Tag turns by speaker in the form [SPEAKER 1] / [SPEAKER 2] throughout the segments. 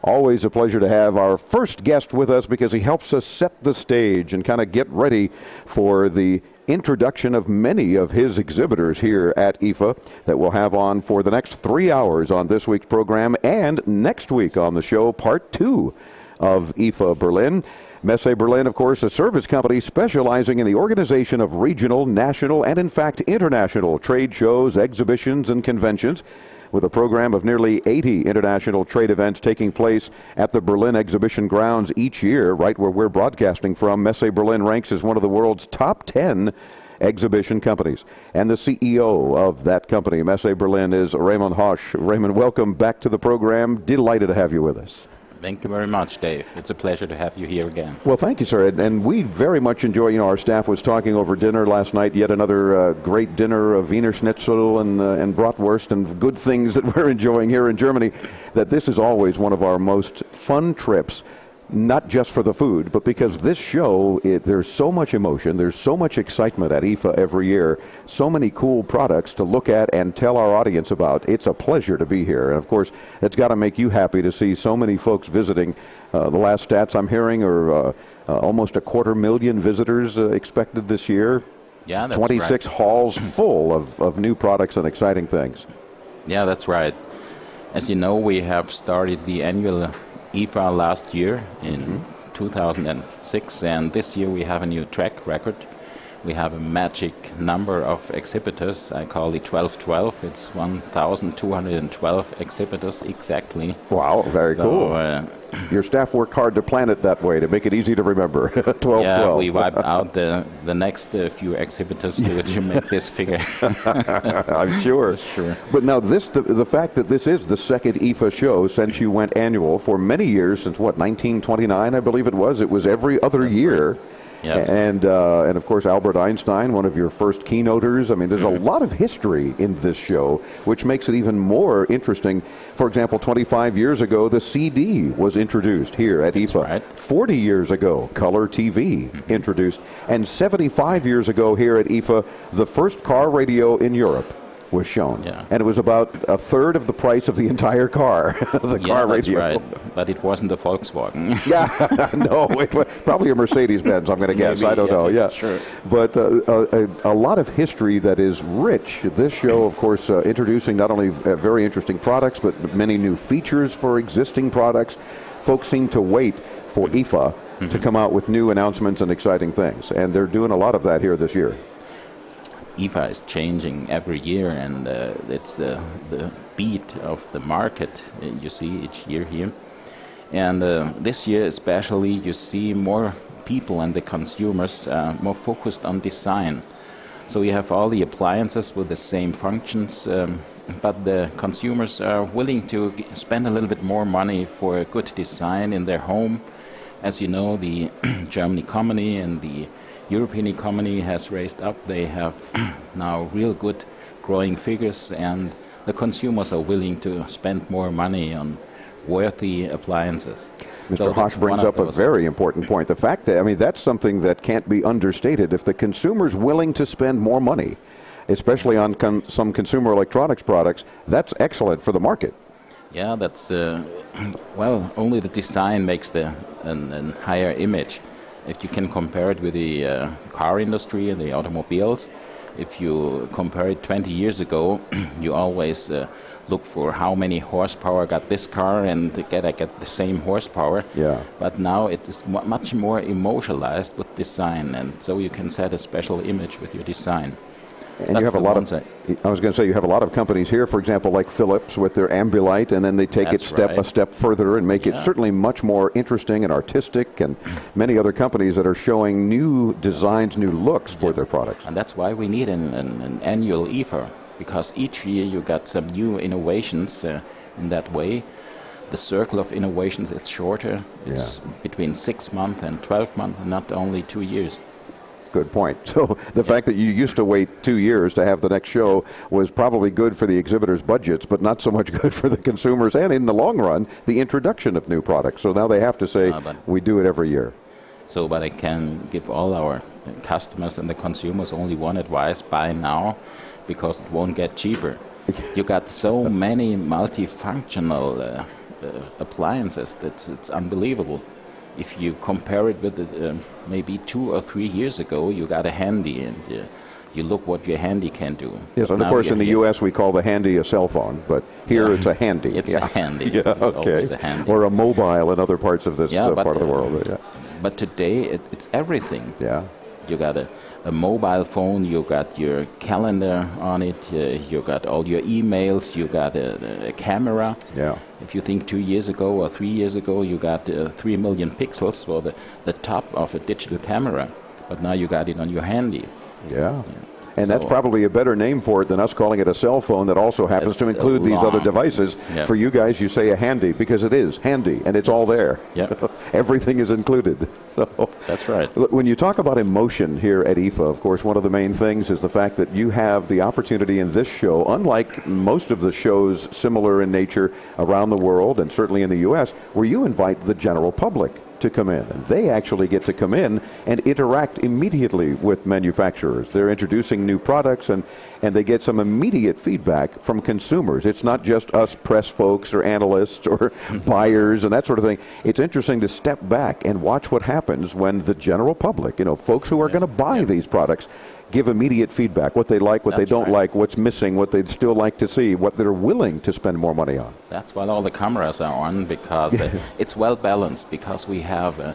[SPEAKER 1] Always a pleasure to have our first guest with us because he helps us set the stage and kind of get ready for the introduction of many of his exhibitors here at IFA that we'll have on for the next 3 hours on this week's program, and next week on the show, part 2 of IFA Berlin. Messe Berlin, of course, a service company specializing in the organization of regional, national, and in fact international trade shows, exhibitions, and conventions, with a program of nearly 80 international trade events taking place at the Berlin exhibition grounds each year. Right where we're broadcasting from, Messe Berlin ranks as one of the world's top 10 exhibition companies. And the CEO of that company, Messe Berlin, is Raimund Hosch. Raimund, welcome back to the program. Delighted to have you with us.
[SPEAKER 2] Thank you very much, Dave. It's a pleasure to have you here again.
[SPEAKER 1] Well, thank you, sir. And we very much enjoy, our staff was talking over dinner last night, yet another great dinner of Wiener Schnitzel and bratwurst and good things that we're enjoying here in Germany, that this is always one of our most fun trips, not just for the food, but because this show, there's so much emotion, there's so much excitement at IFA every year, so many cool products to look at and tell our audience about. It's a pleasure to be here. And of course, it's got to make you happy to see so many folks visiting. The last stats I'm hearing are almost 250,000 visitors expected this year.
[SPEAKER 2] Yeah, that's
[SPEAKER 1] 26
[SPEAKER 2] right.
[SPEAKER 1] halls full of new products and exciting things.
[SPEAKER 2] Yeah, that's right. As you know, we have started the annual IFA last year in 2006, and this year we have a new track record. We have a magic number of exhibitors. I call it 1212. It's 1,212 exhibitors exactly.
[SPEAKER 1] Wow, very cool. Your staff worked hard to plan it that way to make it easy to remember. 1212.
[SPEAKER 2] Yeah, we wiped out the next few exhibitors to make this figure.
[SPEAKER 1] I'm sure.
[SPEAKER 2] Sure.
[SPEAKER 1] But now the fact that this is the second IFA show since you went annual for many years, since what, 1929 I believe it was every other year.
[SPEAKER 2] Right. Yep.
[SPEAKER 1] And of course Albert Einstein, one of your first keynoters. I mean, there's a lot of history in this show, which makes it even more interesting. For example, 25 years ago, the CD was introduced here at IFA.
[SPEAKER 2] Right.
[SPEAKER 1] 40 years ago, color TV introduced. And 75 years ago here at IFA, the first car radio in Europe was shown.
[SPEAKER 2] Yeah.
[SPEAKER 1] And it was about a third of the price of the entire car, the car radio.
[SPEAKER 2] Yeah, that's right. But it wasn't a Volkswagen.
[SPEAKER 1] Yeah, no, it was probably a Mercedes-Benz, I'm going to guess.
[SPEAKER 2] Maybe,
[SPEAKER 1] I don't know, yeah.
[SPEAKER 2] Sure.
[SPEAKER 1] But a lot of history that is rich. This show, of course, introducing not only very interesting products, but many new features for existing products. Folks seem to wait for IFA to come out with new announcements and exciting things. And they're doing a lot of that here this year.
[SPEAKER 2] IFA is changing every year, and it's the beat of the market you see each year here. And this year especially, you see more people and the consumers more focused on design. So you have all the appliances with the same functions, but the consumers are willing to spend a little bit more money for a good design in their home. As you know, the German economy and the European economy has raised up. They have now real good growing figures, and the consumers are willing to spend more money on worthy appliances.
[SPEAKER 1] Mr. Hosch brings up a very important point. The fact that, I mean, that's something that can't be understated. If the consumer's willing to spend more money, especially on some consumer electronics products, that's excellent for the market.
[SPEAKER 2] Yeah, that's, well, only the design makes a higher image. If you can compare it with the car industry and the automobiles, if you compare it 20 years ago, you always look for how many horsepower got this car and I get the same horsepower.
[SPEAKER 1] Yeah.
[SPEAKER 2] But now it is much more emotionalized with design, and so you can set a special image with your design.
[SPEAKER 1] And you have a lot of, I was going to say, you have a lot of companies here, for example, like Philips with their Ambilight, and then they take it a step further and make it certainly much more interesting and artistic, and many other companies that are showing new designs, new looks for their products.
[SPEAKER 2] And that's why we need an annual IFA, because each year you got some new innovations in that way. The circle of innovations, it's shorter. It's between 6 months and 12 months, not only 2 years.
[SPEAKER 1] Good point. So the fact that you used to wait 2 years to have the next show was probably good for the exhibitors' budgets, but not so much good for the consumers, and in the long run, the introduction of new products. So now they have to say, we do it every year.
[SPEAKER 2] So, but I can give all our customers and the consumers only one advice: buy now, because it won't get cheaper. You got so many multifunctional appliances. It's unbelievable. If you compare it with maybe 2 or 3 years ago, you got a handy, and you look what your handy can do.
[SPEAKER 1] Yes, and of course in the U.S. we call the handy a cell phone, but here it's a handy.
[SPEAKER 2] It's a handy.
[SPEAKER 1] Yeah,
[SPEAKER 2] it's
[SPEAKER 1] okay.
[SPEAKER 2] A handy.
[SPEAKER 1] Or a mobile in other parts of this part of the world. Yeah.
[SPEAKER 2] But today it's everything.
[SPEAKER 1] Yeah.
[SPEAKER 2] You got a mobile phone, you got your calendar on it, you got all your emails, you got a camera.
[SPEAKER 1] Yeah.
[SPEAKER 2] If you think 2 years ago or 3 years ago, you got 3 million pixels for the top of a digital camera, but now you got it on your handy.
[SPEAKER 1] Yeah. And that's probably a better name for it than us calling it a cell phone that also happens to include these other devices.
[SPEAKER 2] Yep.
[SPEAKER 1] For you guys, you say a handy because it is handy and it's all there.
[SPEAKER 2] Yep.
[SPEAKER 1] Everything is included. So,
[SPEAKER 2] that's right.
[SPEAKER 1] When you talk about emotion here at IFA, of course, one of the main things is the fact that you have the opportunity in this show, unlike most of the shows similar in nature around the world and certainly in the U.S., where you invite the general public to come in. And they actually get to come in and interact immediately with manufacturers. They're introducing new products and they get some immediate feedback from consumers. It's not just us press folks or analysts or buyers and that sort of thing. It's interesting to step back and watch what happens when the general public, folks who are going to buy these products, give immediate feedback, what they like, what they don't like, what's missing, what they'd still like to see, what they're willing to spend more money on.
[SPEAKER 2] That's why all the cameras are on, because it's well balanced, because we have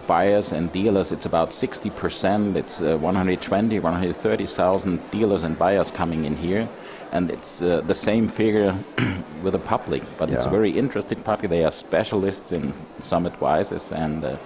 [SPEAKER 2] buyers and dealers. It's about 60%. It's 120, 130,000 dealers and buyers coming in here. And it's the same figure with the public, but it's a very interesting public. They are specialists in some advices, and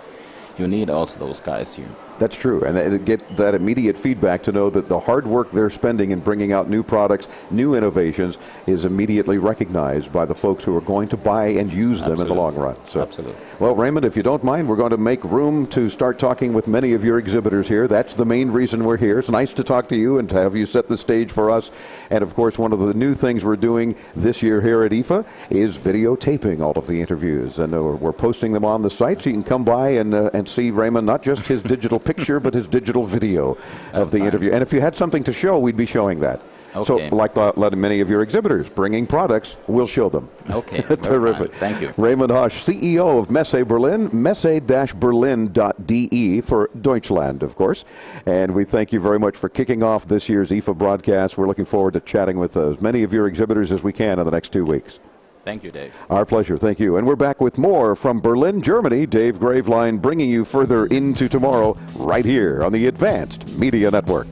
[SPEAKER 2] you need also those guys here.
[SPEAKER 1] That's true, and to get that immediate feedback to know that the hard work they're spending in bringing out new products, new innovations, is immediately recognized by the folks who are going to buy and use them in the long run. So,
[SPEAKER 2] absolutely.
[SPEAKER 1] Well, Raimund, if you don't mind, we're going to make room to start talking with many of your exhibitors here. That's the main reason we're here. It's nice to talk to you and to have you set the stage for us. And of course, one of the new things we're doing this year here at IFA is videotaping all of the interviews. And we're posting them on the site, so you can come by and see Raimund, not just his digital picture, but his digital video of the interview. And if you had something to show, we'd be showing that.
[SPEAKER 2] Okay.
[SPEAKER 1] So, like many of your exhibitors, bringing products, we'll show them.
[SPEAKER 2] Okay.
[SPEAKER 1] Terrific.
[SPEAKER 2] Thank you.
[SPEAKER 1] Raimund Hosch, CEO of Messe Berlin, messe-berlin.de for Deutschland, of course. And we thank you very much for kicking off this year's IFA broadcast. We're looking forward to chatting with as many of your exhibitors as we can in the next 2 weeks.
[SPEAKER 2] Thank you, Dave.
[SPEAKER 1] Our pleasure. Thank you. And we're back with more from Berlin, Germany. Dave Graveline bringing you further into tomorrow right here on the Advanced Media Network.